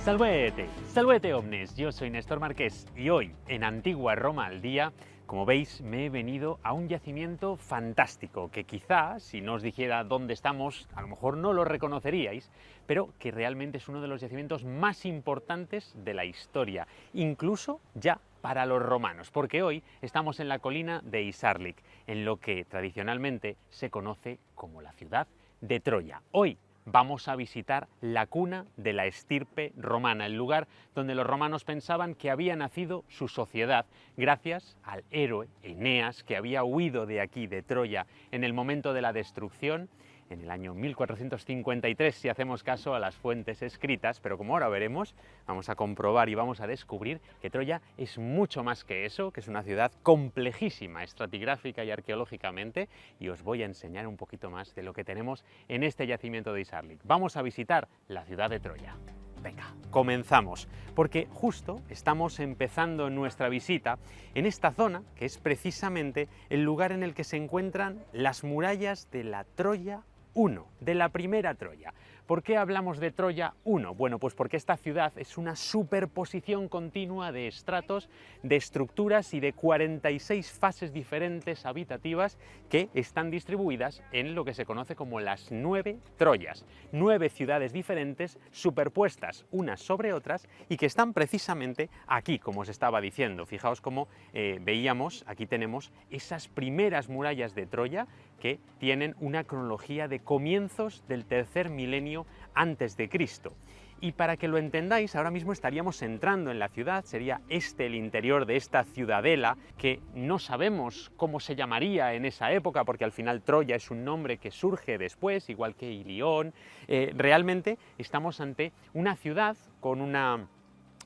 Salvete, salvete omnes, yo soy Néstor Marqués y hoy en Antigua Roma al Día, como veis, me he venido a un yacimiento fantástico que quizá, si no os dijera dónde estamos, a lo mejor no lo reconoceríais, pero que realmente es uno de los yacimientos más importantes de la historia, incluso ya para los romanos, porque hoy estamos en la colina de Isarlik, en lo que tradicionalmente se conoce como la ciudad de Troya. Hoy vamos a visitar la cuna de la estirpe romana, el lugar donde los romanos pensaban que había nacido su sociedad, gracias al héroe Eneas, que había huido de aquí, de Troya, en el momento de la destrucción, en el año 1453, si hacemos caso a las fuentes escritas, pero como ahora veremos, vamos a comprobar y vamos a descubrir que Troya es mucho más que eso, que es una ciudad complejísima, estratigráfica y arqueológicamente, y os voy a enseñar un poquito más de lo que tenemos en este yacimiento de Isarlik. Vamos a visitar la ciudad de Troya. Venga, comenzamos, porque justo estamos empezando nuestra visita en esta zona, que es precisamente el lugar en el que se encuentran las murallas de la Troya I, de la primera Troya. ¿Por qué hablamos de Troya I? Bueno, pues porque esta ciudad es una superposición continua de estratos, de estructuras y de 46 fases diferentes habitativas que están distribuidas en lo que se conoce como las 9 Troyas. 9 ciudades diferentes superpuestas unas sobre otras y que están precisamente aquí, como os estaba diciendo. Fijaos cómo veíamos, aquí tenemos esas primeras murallas de Troya que tienen una cronología de comienzos del tercer milenio antes de Cristo. Y para que lo entendáis, ahora mismo estaríamos entrando en la ciudad, sería este el interior de esta ciudadela, que no sabemos cómo se llamaría en esa época, porque al final Troya es un nombre que surge después, igual que Ilión. Realmente estamos ante una ciudad con una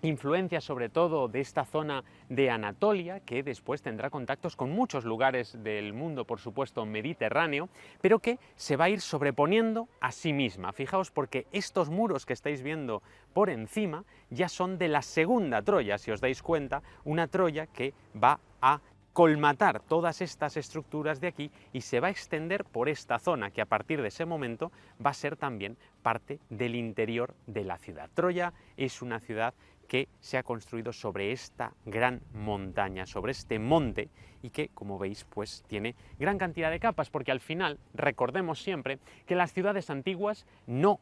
influencia sobre todo de esta zona de Anatolia, que después tendrá contactos con muchos lugares del mundo, por supuesto mediterráneo, pero que se va a ir sobreponiendo a sí misma. Fijaos, porque estos muros que estáis viendo por encima ya son de la segunda Troya, si os dais cuenta, una Troya que va a colmatar todas estas estructuras de aquí y se va a extender por esta zona, que a partir de ese momento va a ser también parte del interior de la ciudad. Troya es una ciudad que se ha construido sobre esta gran montaña, sobre este monte, y que, como veis, pues tiene gran cantidad de capas, porque al final recordemos siempre que las ciudades antiguas no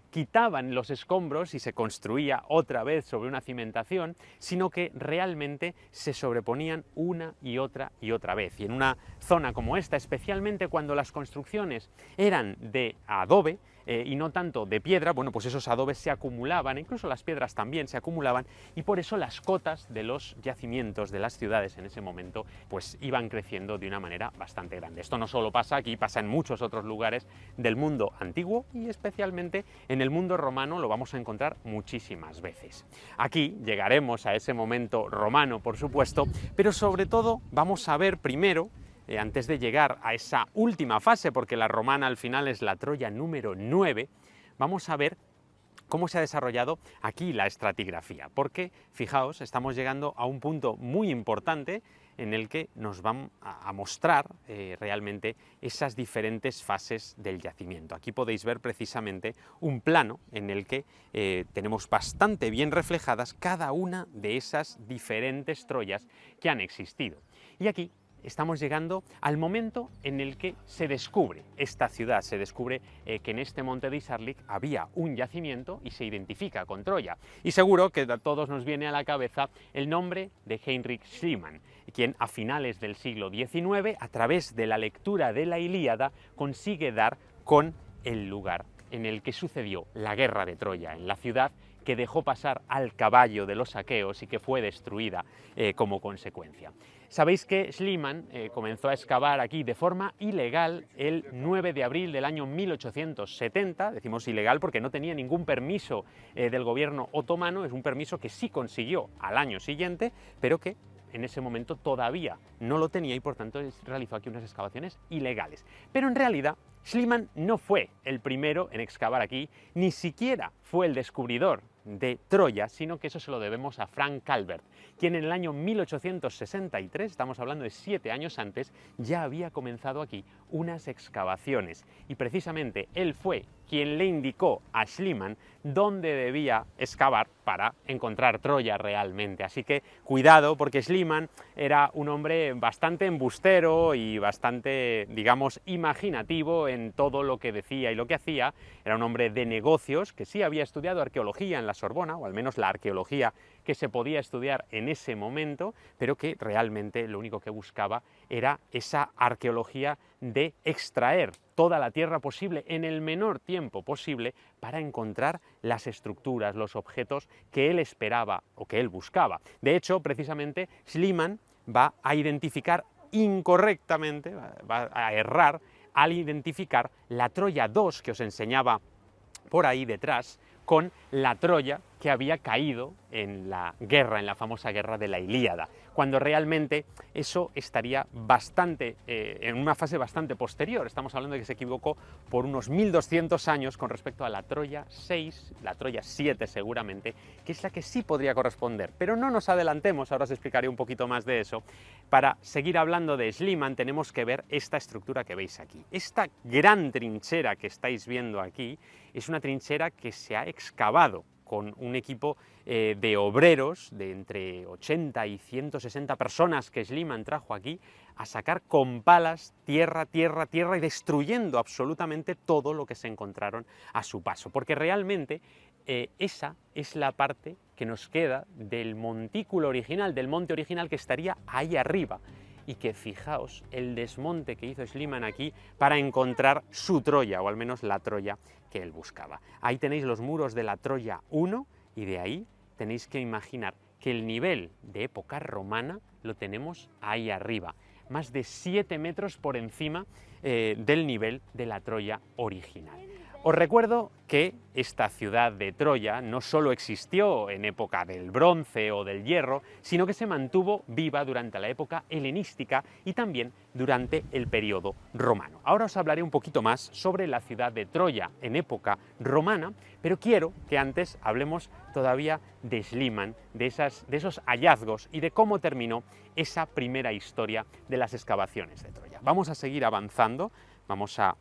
quitaban los escombros y se construía otra vez sobre una cimentación, sino que realmente se sobreponían una y otra vez. Y en una zona como esta, especialmente cuando las construcciones eran de adobe, y no tanto de piedra, bueno, pues esos adobes se acumulaban, incluso las piedras también se acumulaban, y por eso las cotas de los yacimientos de las ciudades en ese momento pues iban creciendo de una manera bastante grande. Esto no solo pasa aquí, pasa en muchos otros lugares del mundo antiguo y especialmente en el mundo romano lo vamos a encontrar muchísimas veces. Aquí llegaremos a ese momento romano, por supuesto, pero sobre todo vamos a ver primero, antes de llegar a esa última fase, porque la romana al final es la Troya número 9, vamos a ver cómo se ha desarrollado aquí la estratigrafía, porque fijaos, estamos llegando a un punto muy importante en el que nos van a mostrar realmente esas diferentes fases del yacimiento. Aquí podéis ver precisamente un plano en el que tenemos bastante bien reflejadas cada una de esas diferentes Troyas que han existido. Y aquí estamos llegando al momento en el que se descubre esta ciudad, se descubre que en este monte de Isarlik había un yacimiento y se identifica con Troya. Y seguro que a todos nos viene a la cabeza el nombre de Heinrich Schliemann, quien a finales del siglo XIX, a través de la lectura de la Ilíada, consigue dar con el lugar en el que sucedió la guerra de Troya, en la ciudad que dejó pasar al caballo de los aqueos y que fue destruida como consecuencia. Sabéis que Schliemann comenzó a excavar aquí de forma ilegal el 9 de abril del año 1870, decimos ilegal porque no tenía ningún permiso del gobierno otomano, es un permiso que sí consiguió al año siguiente, pero que en ese momento todavía no lo tenía y por tanto realizó aquí unas excavaciones ilegales. Pero en realidad Schliemann no fue el primero en excavar aquí, ni siquiera fue el descubridor de Troya, sino que eso se lo debemos a Frank Calvert, quien en el año 1863, estamos hablando de 7 años antes, ya había comenzado aquí unas excavaciones y precisamente él fue quien le indicó a Schliemann dónde debía excavar para encontrar Troya realmente. Así que cuidado, porque Schliemann era un hombre bastante embustero y bastante, digamos, imaginativo en todo lo que decía y lo que hacía. Era un hombre de negocios que sí había estudiado arqueología en la Sorbona, o al menos la arqueología que se podía estudiar en ese momento, pero que realmente lo único que buscaba era esa arqueología de extraer toda la tierra posible en el menor tiempo posible para encontrar las estructuras, los objetos que él esperaba o que él buscaba. De hecho, precisamente, Schliemann va a identificar incorrectamente, va a errar al identificar la Troya II que os enseñaba por ahí detrás, con la Troya que había caído en la guerra, en la famosa guerra de la Ilíada, cuando realmente eso estaría bastante, en una fase bastante posterior. Estamos hablando de que se equivocó por unos 1200 años con respecto a la Troya 6, la Troya 7 seguramente, que es la que sí podría corresponder. Pero no nos adelantemos, ahora os explicaré un poquito más de eso. Para seguir hablando de Schliemann tenemos que ver esta estructura que veis aquí. Esta gran trinchera que estáis viendo aquí es una trinchera que se ha excavado con un equipo de obreros de entre 80 y 160 personas que Schliemann trajo aquí a sacar con palas tierra, tierra, tierra y destruyendo absolutamente todo lo que se encontraron a su paso. Porque realmente esa es la parte que nos queda del montículo original, del monte original que estaría ahí arriba. Y que fijaos el desmonte que hizo Schliemann aquí para encontrar su Troya, o al menos la Troya que él buscaba. Ahí tenéis los muros de la Troya I y de ahí tenéis que imaginar que el nivel de época romana lo tenemos ahí arriba, más de 7 metros por encima del nivel de la Troya original. Os recuerdo que esta ciudad de Troya no solo existió en época del bronce o del hierro, sino que se mantuvo viva durante la época helenística y también durante el periodo romano. Ahora os hablaré un poquito más sobre la ciudad de Troya en época romana, pero quiero que antes hablemos todavía de Schliemann, de esos hallazgos y de cómo terminó esa primera historia de las excavaciones de Troya. Vamos a seguir avanzando, vamos a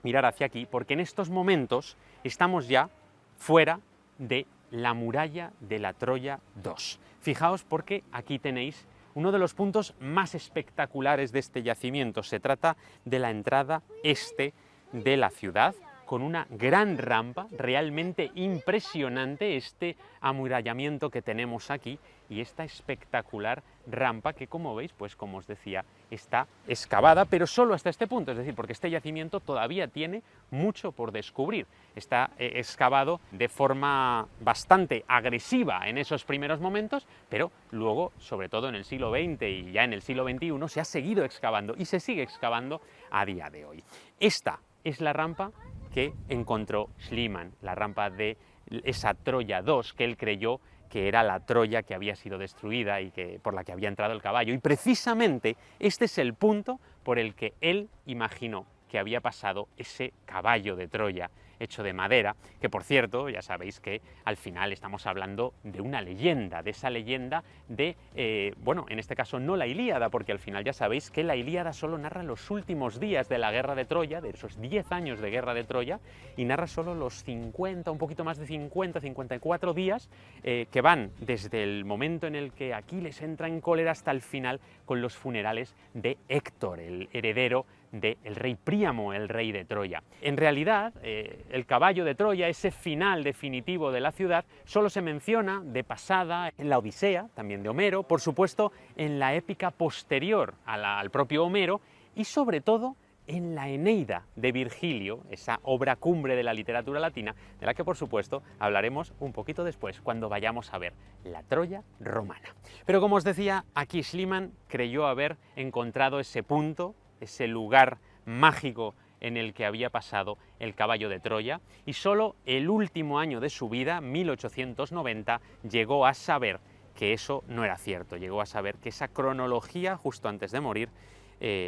mirar hacia aquí, porque en estos momentos estamos ya fuera de la muralla de la Troya II. Fijaos porque aquí tenéis uno de los puntos más espectaculares de este yacimiento. Se trata de la entrada este de la ciudad, con una gran rampa, realmente impresionante este amurallamiento que tenemos aquí y esta espectacular rampa que, como veis, pues como os decía, está excavada, pero solo hasta este punto, es decir, porque este yacimiento todavía tiene mucho por descubrir. Está excavado de forma bastante agresiva en esos primeros momentos, pero luego, sobre todo en el siglo XX y ya en el siglo XXI, se ha seguido excavando y se sigue excavando a día de hoy. Esta es la rampa que encontró Schliemann, la rampa de esa Troya II, que él creyó que era la Troya que había sido destruida y por la que había entrado el caballo. Y precisamente este es el punto por el que él imaginó que había pasado ese caballo de Troya hecho de madera, que por cierto, ya sabéis que al final estamos hablando de una leyenda, de esa leyenda de, bueno, en este caso no la Ilíada, porque al final ya sabéis que la Ilíada solo narra los últimos días de la guerra de Troya, de esos 10 años de guerra de Troya, y narra solo los 50, un poquito más de 50, 54 días, que van desde el momento en el que Aquiles entra en cólera hasta el final con los funerales de Héctor, el heredero del rey Príamo, el rey de Troya. En realidad, el caballo de Troya, ese final definitivo de la ciudad, solo se menciona de pasada en la Odisea, también de Homero, por supuesto en la épica posterior al propio Homero y sobre todo en la Eneida de Virgilio, esa obra cumbre de la literatura latina, de la que por supuesto hablaremos un poquito después, cuando vayamos a ver la Troya romana. Pero como os decía, aquí Schliemann creyó haber encontrado ese punto, ese lugar mágico en el que había pasado el caballo de Troya, y solo el último año de su vida, 1890, llegó a saber que eso no era cierto, llegó a saber que esa cronología justo antes de morir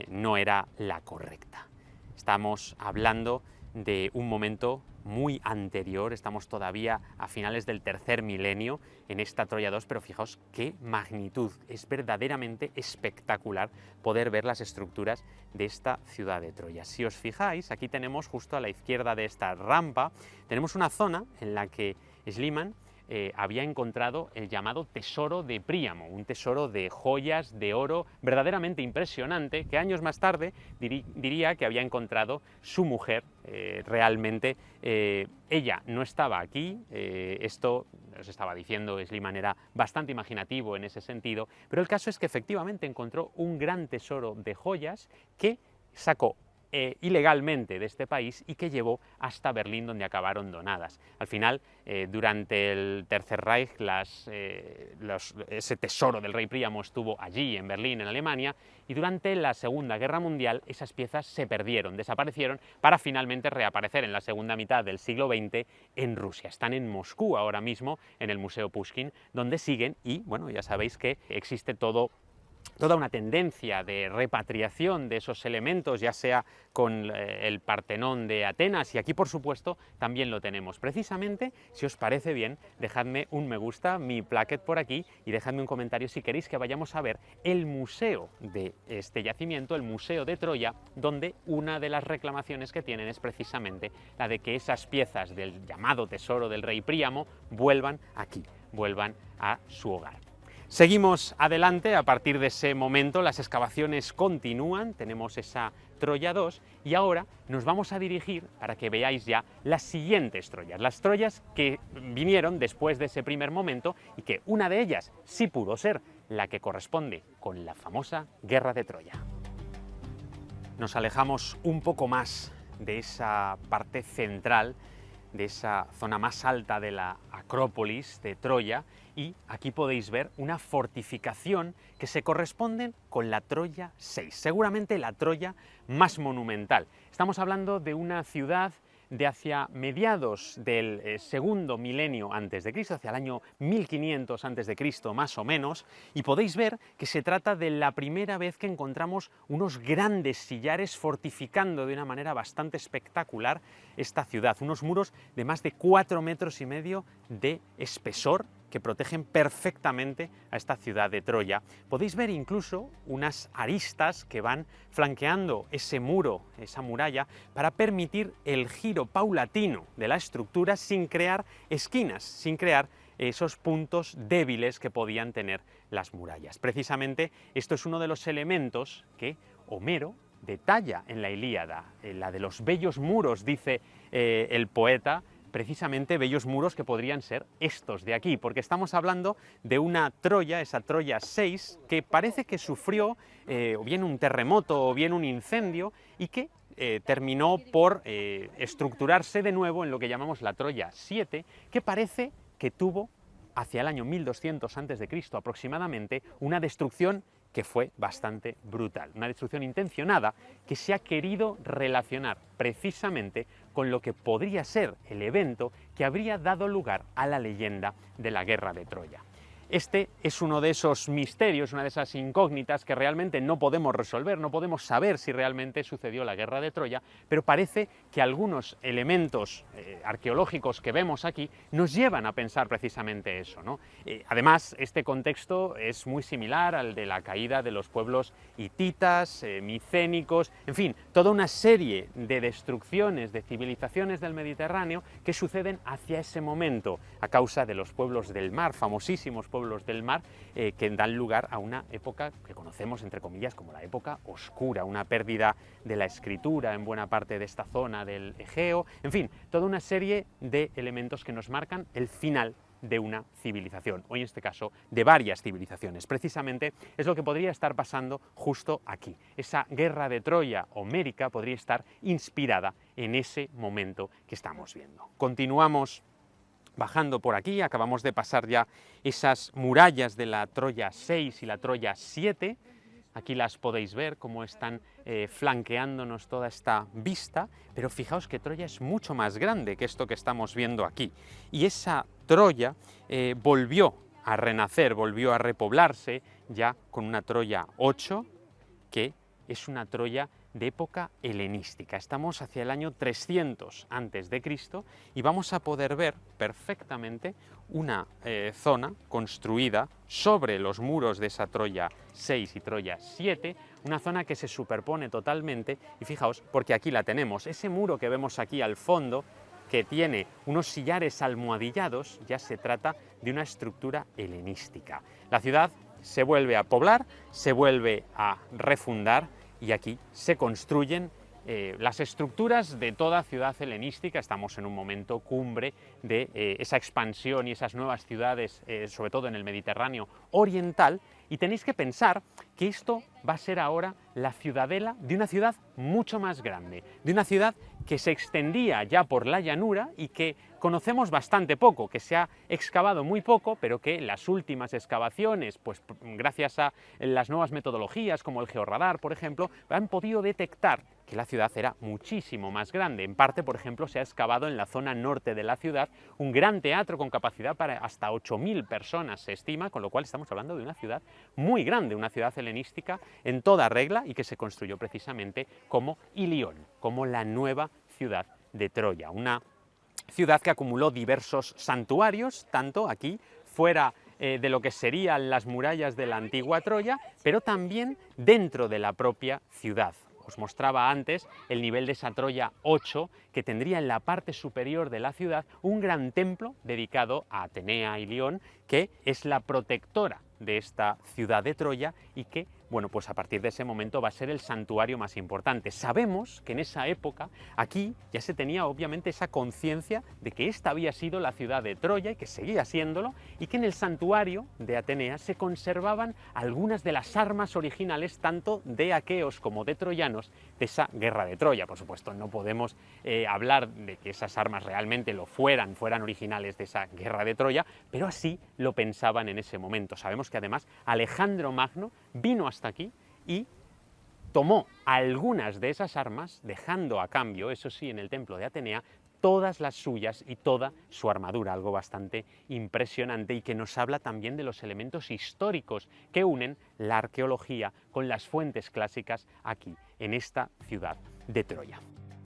no era la correcta. Estamos hablando de un momento muy anterior, estamos todavía a finales del tercer milenio en esta Troya 2, pero fijaos qué magnitud, es verdaderamente espectacular poder ver las estructuras de esta ciudad de Troya. Si os fijáis, aquí tenemos justo a la izquierda de esta rampa, tenemos una zona en la que Schliemann había encontrado el llamado tesoro de Príamo, un tesoro de joyas, de oro, verdaderamente impresionante, que años más tarde diría que había encontrado su mujer. Realmente ella no estaba aquí, esto os estaba diciendo, Schliemann era bastante imaginativo en ese sentido, pero el caso es que efectivamente encontró un gran tesoro de joyas que sacó ilegalmente de este país y que llevó hasta Berlín, donde acabaron donadas. Al final, durante el Tercer Reich, ese tesoro del rey Príamo estuvo allí, en Berlín, en Alemania, y durante la Segunda Guerra Mundial esas piezas se perdieron, desaparecieron, para finalmente reaparecer en la segunda mitad del siglo XX en Rusia. Están en Moscú ahora mismo, en el Museo Pushkin, donde siguen y, bueno, ya sabéis que existe toda una tendencia de repatriación de esos elementos, ya sea con el Partenón de Atenas, y aquí por supuesto también lo tenemos. Precisamente, si os parece bien, dejadme un me gusta, mi plaquet por aquí, y dejadme un comentario si queréis que vayamos a ver el museo de este yacimiento, el Museo de Troya, donde una de las reclamaciones que tienen es precisamente la de que esas piezas del llamado tesoro del rey Príamo vuelvan aquí, vuelvan a su hogar. Seguimos adelante, a partir de ese momento las excavaciones continúan, tenemos esa Troya 2 y ahora nos vamos a dirigir para que veáis ya las siguientes Troyas, las Troyas que vinieron después de ese primer momento y que una de ellas sí pudo ser la que corresponde con la famosa Guerra de Troya. Nos alejamos un poco más de esa parte central, de esa zona más alta de la Acrópolis de Troya, y aquí podéis ver una fortificación que se corresponde con la Troya 6, seguramente la Troya más monumental. Estamos hablando de una ciudad de hacia mediados del segundo milenio antes de Cristo, hacia el año 1500 antes de Cristo más o menos, y podéis ver que se trata de la primera vez que encontramos unos grandes sillares fortificando de una manera bastante espectacular esta ciudad, unos muros de más de 4,5 metros de espesor que protegen perfectamente a esta ciudad de Troya. Podéis ver incluso unas aristas que van flanqueando ese muro, esa muralla, para permitir el giro paulatino de la estructura sin crear esquinas, sin crear esos puntos débiles que podían tener las murallas. Precisamente esto es uno de los elementos que Homero detalla en la Ilíada, la de los bellos muros, dice el poeta, precisamente bellos muros que podrían ser estos de aquí, porque estamos hablando de una Troya, esa Troya 6, que parece que sufrió o bien un terremoto o bien un incendio y que terminó por estructurarse de nuevo en lo que llamamos la Troya 7, que parece que tuvo hacia el año 1200 a.C. aproximadamente una destrucción que fue bastante brutal, una destrucción intencionada que se ha querido relacionar precisamente con lo que podría ser el evento que habría dado lugar a la leyenda de la Guerra de Troya. Este es uno de esos misterios, una de esas incógnitas que realmente no podemos resolver, no podemos saber si realmente sucedió la Guerra de Troya, pero parece que algunos elementos arqueológicos que vemos aquí nos llevan a pensar precisamente eso, ¿no? Además, este contexto es muy similar al de la caída de los pueblos hititas, micénicos, en fin, toda una serie de destrucciones de civilizaciones del Mediterráneo que suceden hacia ese momento a causa de los pueblos del mar, famosísimos pueblos del mar, que dan lugar a una época que conocemos, entre comillas, como la época oscura, una pérdida de la escritura en buena parte de esta zona del Egeo, en fin, toda una serie de elementos que nos marcan el final de una civilización, o en este caso de varias civilizaciones. Precisamente es lo que podría estar pasando justo aquí. Esa guerra de Troya homérica podría estar inspirada en ese momento que estamos viendo. Continuamos bajando por aquí, acabamos de pasar ya esas murallas de la Troya 6 y la Troya 7, aquí las podéis ver cómo están flanqueándonos toda esta vista, pero fijaos que Troya es mucho más grande que esto que estamos viendo aquí, y esa Troya volvió a renacer, volvió a repoblarse ya con una Troya 8, que es una Troya de época helenística. Estamos hacia el año 300 antes de Cristo y vamos a poder ver perfectamente una zona construida sobre los muros de esa Troya 6 y Troya 7, una zona que se superpone totalmente, y fijaos, porque aquí la tenemos, ese muro que vemos aquí al fondo, que tiene unos sillares almohadillados, ya se trata de una estructura helenística. La ciudad se vuelve a poblar, se vuelve a refundar, y aquí se construyen las estructuras de toda ciudad helenística. Estamos en un momento cumbre de esa expansión y esas nuevas ciudades, sobre todo en el Mediterráneo oriental, y tenéis que pensar que esto va a ser ahora la ciudadela de una ciudad mucho más grande, de una ciudad que se extendía ya por la llanura y que conocemos bastante poco, que se ha excavado muy poco, pero que las últimas excavaciones, pues gracias a las nuevas metodologías como el georradar, por ejemplo, han podido detectar que la ciudad era muchísimo más grande. En parte, por ejemplo, se ha excavado en la zona norte de la ciudad un gran teatro con capacidad para hasta 8.000 personas, se estima, con lo cual estamos hablando de una ciudad muy grande, una ciudad helenística en toda regla y que se construyó precisamente como Ilión, como la nueva ciudad de Troya, una ciudad que acumuló diversos santuarios, tanto aquí fuera de lo que serían las murallas de la antigua Troya, pero también dentro de la propia ciudad. Os mostraba antes el nivel de esa Troya 8, que tendría en la parte superior de la ciudad un gran templo dedicado a Atenea Ilión, que es la protectora de esta ciudad de Troya y que, bueno, pues a partir de ese momento va a ser el santuario más importante. Sabemos que en esa época aquí ya se tenía obviamente esa conciencia de que esta había sido la ciudad de Troya y que seguía siéndolo, y que en el santuario de Atenea se conservaban algunas de las armas originales tanto de aqueos como de troyanos de esa guerra de Troya. Por supuesto, no podemos hablar de que esas armas realmente fueran originales de esa guerra de Troya, pero así lo pensaban en ese momento. Sabemos que además Alejandro Magno vino hasta aquí y tomó algunas de esas armas, dejando a cambio, eso sí, en el templo de Atenea, todas las suyas y toda su armadura, algo bastante impresionante y que nos habla también de los elementos históricos que unen la arqueología con las fuentes clásicas aquí, en esta ciudad de Troya.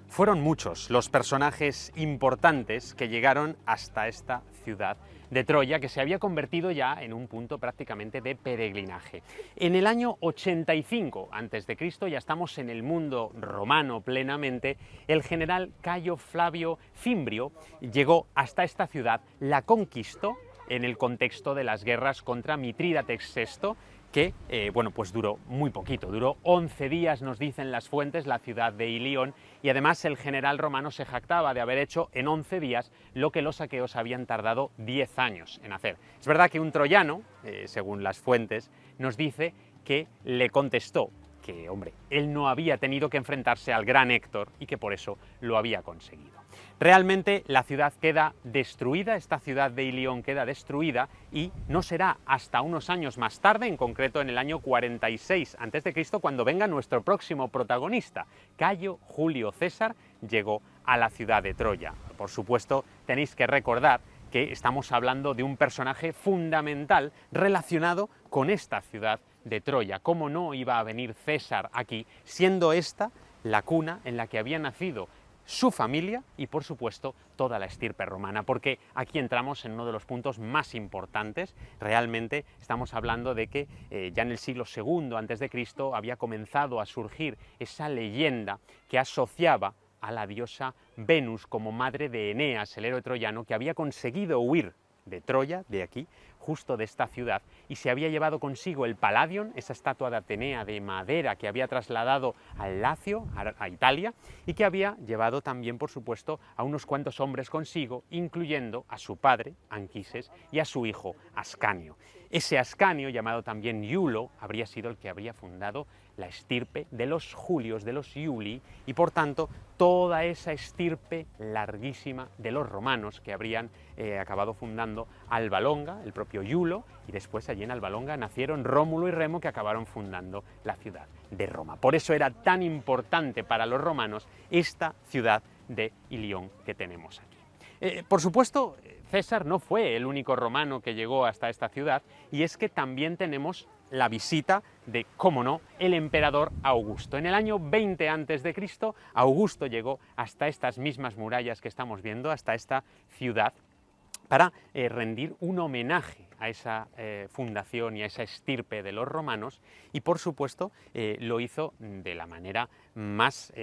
Fueron muchos los personajes importantes que llegaron hasta esta ciudad de Troya, que se había convertido ya en un punto prácticamente de peregrinaje. En el año 85 a.C., ya estamos en el mundo romano plenamente, el general Cayo Flavio Fimbrio llegó hasta esta ciudad, la conquistó en el contexto de las guerras contra Mitrídates VI, que bueno, pues duró muy poquito, duró 11 días, nos dicen las fuentes, la ciudad de Ilión, y además el general romano se jactaba de haber hecho en 11 días lo que los aqueos habían tardado 10 años en hacer. Es verdad que un troyano, según las fuentes, nos dice que le contestó que, hombre, él no había tenido que enfrentarse al gran Héctor y que por eso lo había conseguido. Realmente la ciudad queda destruida, esta ciudad de Ilión queda destruida, y no será hasta unos años más tarde, en concreto en el año 46 a.C., cuando venga nuestro próximo protagonista. Cayo Julio César llegó a la ciudad de Troya. Por supuesto, tenéis que recordar que estamos hablando de un personaje fundamental relacionado con esta ciudad de Troya. ¿Cómo no iba a venir César aquí, siendo esta la cuna en la que había nacido su familia y, por supuesto, toda la estirpe romana? Porque aquí entramos en uno de los puntos más importantes. Realmente estamos hablando de que ya en el siglo II a.C. había comenzado a surgir esa leyenda que asociaba a la diosa Venus como madre de Eneas, el héroe troyano, que había conseguido huir de Troya, de aquí, justo de esta ciudad, y se había llevado consigo el Palladion, esa estatua de Atenea de madera que había trasladado al Lacio, a Italia, y que había llevado también, por supuesto, a unos cuantos hombres consigo, incluyendo a su padre, Anquises, y a su hijo, Ascanio. Ese Ascanio, llamado también Iulo, habría sido el que habría fundado la estirpe de los Julios, de los Iuli, y por tanto toda esa estirpe larguísima de los romanos que habrían acabado fundando Alba Longa, el propio Iulo, y después allí en Alba Longa nacieron Rómulo y Remo, que acabaron fundando la ciudad de Roma. Por eso era tan importante para los romanos esta ciudad de Ilión que tenemos aquí. Por supuesto, César no fue el único romano que llegó hasta esta ciudad, y es que también tenemos la visita de, cómo no, el emperador Augusto. En el año 20 a.C., Augusto llegó hasta estas mismas murallas que estamos viendo, hasta esta ciudad, para rendir un homenaje a esa fundación y a esa estirpe de los romanos, y por supuesto lo hizo de la manera más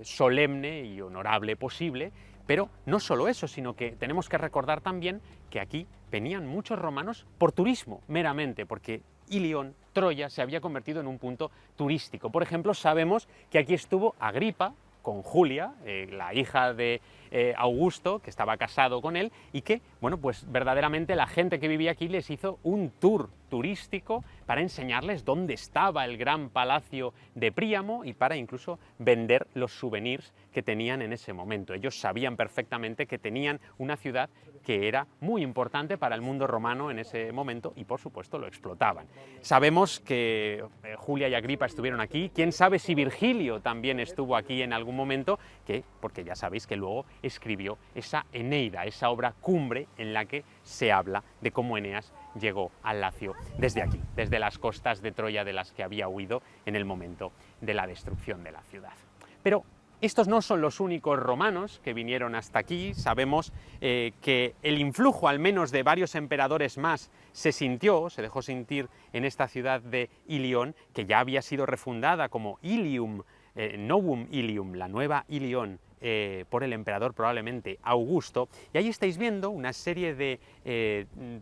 solemne y honorable posible. Pero no solo eso, sino que tenemos que recordar también que aquí venían muchos romanos por turismo, meramente, porque Ilión, Troya, se había convertido en un punto turístico. Por ejemplo, sabemos que aquí estuvo Agripa con Julia, la hija de Augusto, que estaba casado con él, y que, bueno, pues verdaderamente la gente que vivía aquí les hizo un tour turístico para enseñarles dónde estaba el gran palacio de Príamo y para incluso vender los souvenirs que tenían en ese momento. Ellos sabían perfectamente que tenían una ciudad que era muy importante para el mundo romano en ese momento y por supuesto lo explotaban. Sabemos que Julia y Agripa estuvieron aquí, quién sabe si Virgilio también estuvo aquí en algún momento, porque ya sabéis que luego escribió esa Eneida, esa obra cumbre en la que se habla de cómo Eneas llegó al Lacio desde aquí, desde las costas de Troya de las que había huido en el momento de la destrucción de la ciudad. Pero estos no son los únicos romanos que vinieron hasta aquí. Sabemos que el influjo, al menos de varios emperadores más, se dejó sentir en esta ciudad de Ilión, que ya había sido refundada como Ilium, Novum Ilium, la nueva Ilión, por el emperador probablemente Augusto, y ahí estáis viendo una serie de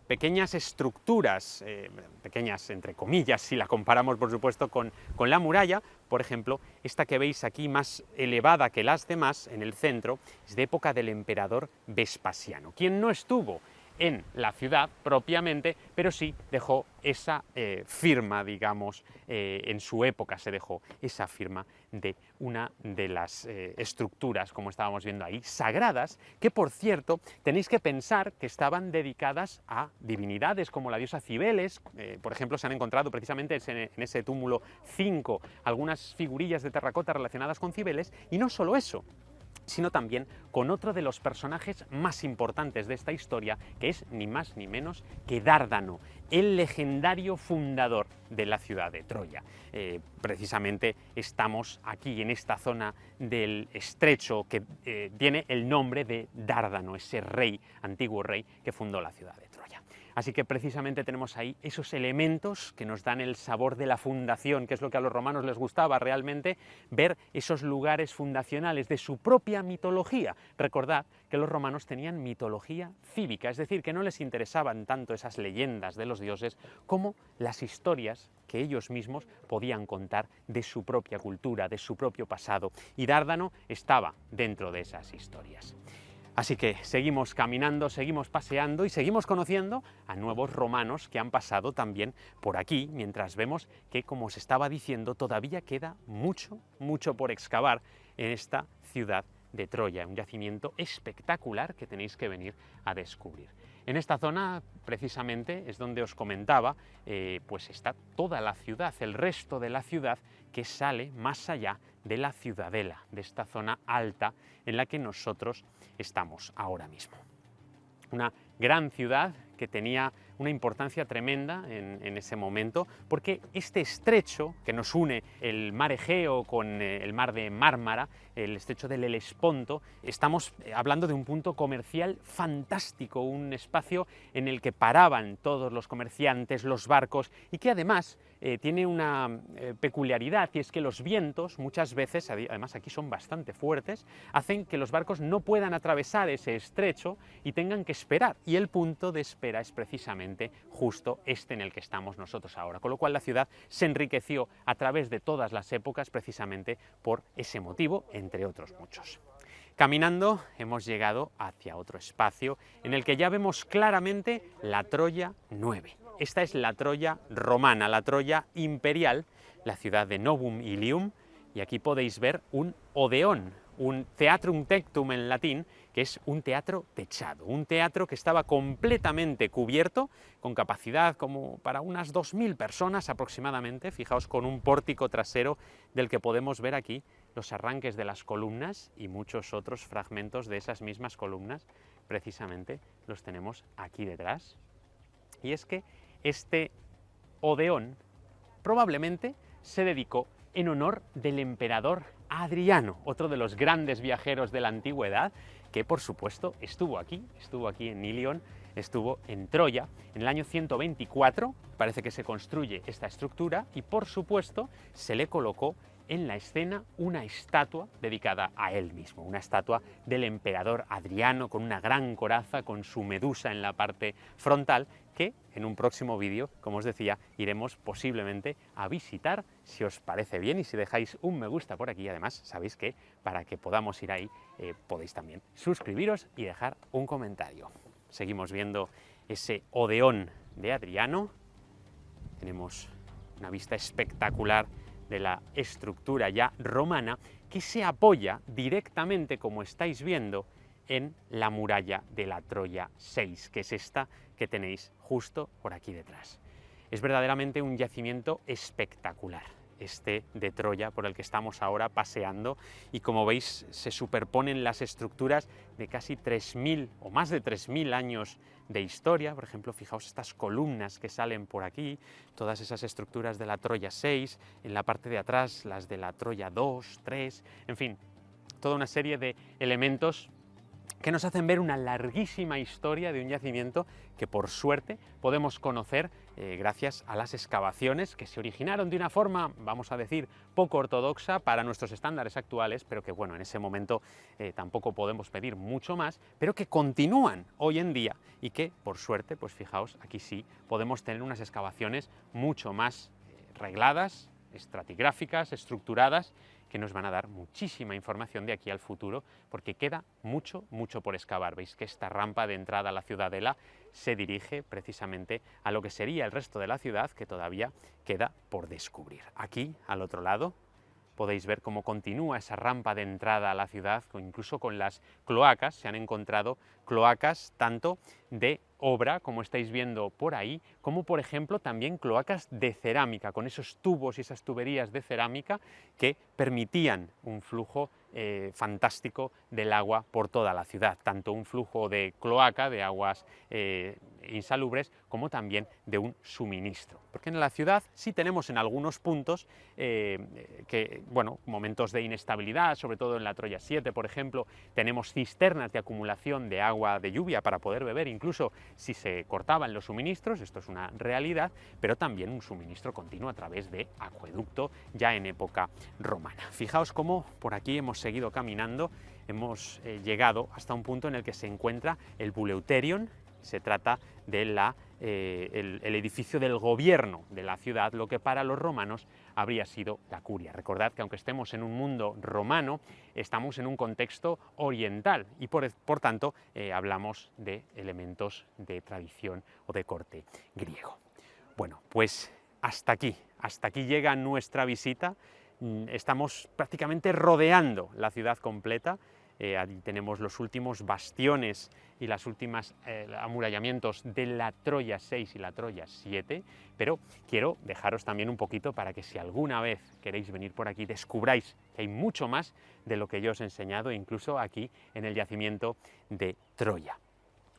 pequeñas estructuras, pequeñas entre comillas si la comparamos por supuesto con la muralla. Por ejemplo, esta que veis aquí más elevada que las demás en el centro es de época del emperador Vespasiano, quien no estuvo en la ciudad propiamente, pero sí dejó esa firma, digamos, en su época se dejó esa firma de una de las estructuras, como estábamos viendo ahí, sagradas, que por cierto tenéis que pensar que estaban dedicadas a divinidades como la diosa Cibeles. Por ejemplo, se han encontrado precisamente en ese túmulo 5 algunas figurillas de terracota relacionadas con Cibeles, y no solo eso, sino también con otro de los personajes más importantes de esta historia, que es ni más ni menos que Dárdano, el legendario fundador de la ciudad de Troya. Precisamente estamos aquí en esta zona del estrecho que tiene el nombre de Dárdano, ese rey, antiguo rey que fundó la ciudad de Troya. Así que precisamente tenemos ahí esos elementos que nos dan el sabor de la fundación, que es lo que a los romanos les gustaba realmente, ver esos lugares fundacionales de su propia mitología. Recordad que los romanos tenían mitología cívica, es decir, que no les interesaban tanto esas leyendas de los dioses como las historias que ellos mismos podían contar de su propia cultura, de su propio pasado, y Dárdano estaba dentro de esas historias. Así que seguimos caminando, seguimos paseando y seguimos conociendo a nuevos romanos que han pasado también por aquí, mientras vemos que, como os estaba diciendo, todavía queda mucho por excavar en esta ciudad de Troya, un yacimiento espectacular que tenéis que venir a descubrir. En esta zona, precisamente, es donde os comentaba, pues está toda la ciudad, el resto de la ciudad que sale más allá de la ciudadela, de esta zona alta en la que nosotros estamos ahora mismo. Una gran ciudad que tenía una importancia tremenda en ese momento, porque este estrecho que nos une el mar Egeo con el mar de Mármara, el estrecho del Helesponto, estamos hablando de un punto comercial fantástico, un espacio en el que paraban todos los comerciantes, los barcos, y que además tiene una peculiaridad, y es que los vientos muchas veces, además aquí son bastante fuertes, hacen que los barcos no puedan atravesar ese estrecho y tengan que esperar, y el punto de espera es precisamente justo este en el que estamos nosotros ahora, con lo cual la ciudad se enriqueció a través de todas las épocas precisamente por ese motivo, entre otros muchos. Caminando hemos llegado hacia otro espacio en el que ya vemos claramente la Troya 9. Esta es la Troya romana, la Troya imperial, la ciudad de Novum Ilium, y aquí podéis ver un odeón, un theatrum tectum en latín, que es un teatro techado, un teatro que estaba completamente cubierto, con capacidad como para unas 2000 personas aproximadamente, fijaos, con un pórtico trasero del que podemos ver aquí los arranques de las columnas y muchos otros fragmentos de esas mismas columnas, precisamente los tenemos aquí detrás. Y es que este odeón probablemente se dedicó en honor del emperador Adriano, otro de los grandes viajeros de la antigüedad, que por supuesto estuvo aquí en Ilion, estuvo en Troya. En el año 124 parece que se construye esta estructura y por supuesto se le colocó en la escena una estatua dedicada a él mismo, una estatua del emperador Adriano con una gran coraza, con su medusa en la parte frontal, que en un próximo vídeo, como os decía, iremos posiblemente a visitar, si os parece bien y si dejáis un me gusta por aquí. Además, sabéis que para que podamos ir ahí podéis también suscribiros y dejar un comentario. Seguimos viendo ese Odeón de Adriano, tenemos una vista espectacular de la estructura ya romana, que se apoya directamente, como estáis viendo, en la muralla de la Troya 6, que es esta que tenéis justo por aquí detrás. Es verdaderamente un yacimiento espectacular, este de Troya por el que estamos ahora paseando, y como veis se superponen las estructuras de casi 3.000 o más de 3.000 años de historia. Por ejemplo, fijaos estas columnas que salen por aquí, todas esas estructuras de la Troya 6, en la parte de atrás las de la Troya 2, 3, en fin, toda una serie de elementos que nos hacen ver una larguísima historia de un yacimiento que por suerte podemos conocer gracias a las excavaciones que se originaron de una forma, vamos a decir, poco ortodoxa para nuestros estándares actuales, pero que bueno, en ese momento tampoco podemos pedir mucho más, pero que continúan hoy en día y que por suerte, pues fijaos, aquí sí podemos tener unas excavaciones mucho más regladas, estratigráficas, estructuradas, que nos van a dar muchísima información de aquí al futuro, porque queda mucho por excavar. Veis que esta rampa de entrada a la ciudadela se dirige precisamente a lo que sería el resto de la ciudad, que todavía queda por descubrir. Aquí, al otro lado, podéis ver cómo continúa esa rampa de entrada a la ciudad, incluso con las cloacas. Se han encontrado cloacas tanto de obra, como estáis viendo por ahí, como por ejemplo también cloacas de cerámica, con esos tubos y esas tuberías de cerámica que permitían un flujo fantástico del agua por toda la ciudad, tanto un flujo de cloaca, de aguas insalubres, como también de un suministro. Porque en la ciudad sí tenemos en algunos puntos momentos de inestabilidad, sobre todo en la Troya 7, por ejemplo, tenemos cisternas de acumulación de agua de lluvia para poder beber, incluso si se cortaban los suministros, esto es una realidad, pero también un suministro continuo a través de acueducto ya en época romana. Fijaos cómo por aquí hemos seguido caminando, hemos llegado hasta un punto en el que se encuentra el Buleuterion. Se trata de el edificio del gobierno de la ciudad, lo que para los romanos habría sido la curia. Recordad que aunque estemos en un mundo romano, estamos en un contexto oriental y por tanto hablamos de elementos de tradición o de corte griego. Bueno, pues hasta aquí llega nuestra visita. Estamos prácticamente rodeando la ciudad completa. Allí tenemos los últimos bastiones y los últimos amurallamientos de la Troya 6 y la Troya 7, pero quiero dejaros también un poquito para que si alguna vez queréis venir por aquí descubráis que hay mucho más de lo que yo os he enseñado, incluso aquí en el yacimiento de Troya.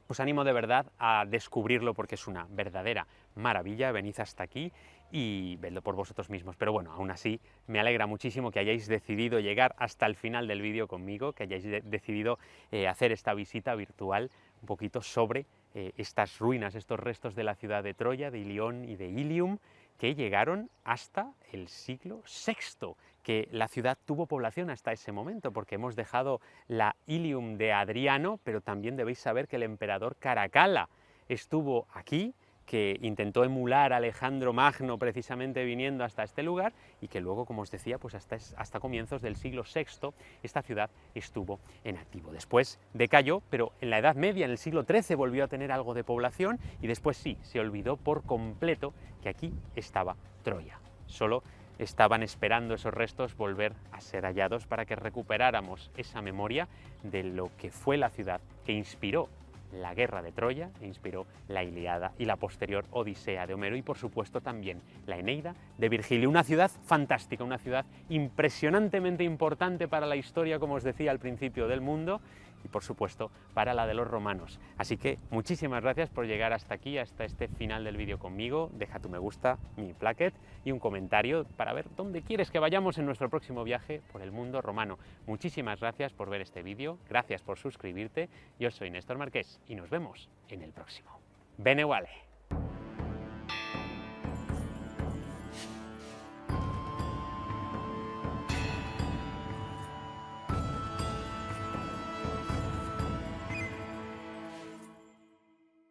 Os animo de verdad a descubrirlo porque es una verdadera maravilla. Venid hasta aquí y vedlo por vosotros mismos. Pero bueno, aún así me alegra muchísimo que hayáis decidido llegar hasta el final del vídeo conmigo, que hayáis decidido hacer esta visita virtual un poquito sobre estas ruinas, estos restos de la ciudad de Troya, de Ilión y de Ilium, que llegaron hasta el siglo VI, que la ciudad tuvo población hasta ese momento, porque hemos dejado la Ilium de Adriano, pero también debéis saber que el emperador Caracalla estuvo aquí, que intentó emular a Alejandro Magno precisamente viniendo hasta este lugar y que luego, como os decía, pues hasta comienzos del siglo VI esta ciudad estuvo en activo. Después decayó, pero en la Edad Media, en el siglo XIII, volvió a tener algo de población y después sí, se olvidó por completo que aquí estaba Troya. Solo estaban esperando esos restos volver a ser hallados para que recuperáramos esa memoria de lo que fue la ciudad que inspiró la guerra de Troya, e inspiró la Ilíada y la posterior Odisea de Homero y por supuesto también la Eneida de Virgilio. Una ciudad fantástica, una ciudad impresionantemente importante para la historia, como os decía al principio, del mundo, y por supuesto para la de los romanos. Así que muchísimas gracias por llegar hasta aquí, hasta este final del vídeo conmigo. Deja tu me gusta, mi plaquet y un comentario para ver dónde quieres que vayamos en nuestro próximo viaje por el mundo romano. Muchísimas gracias por ver este vídeo, gracias por suscribirte. Yo soy Néstor Marqués y nos vemos en el próximo. Bene vale.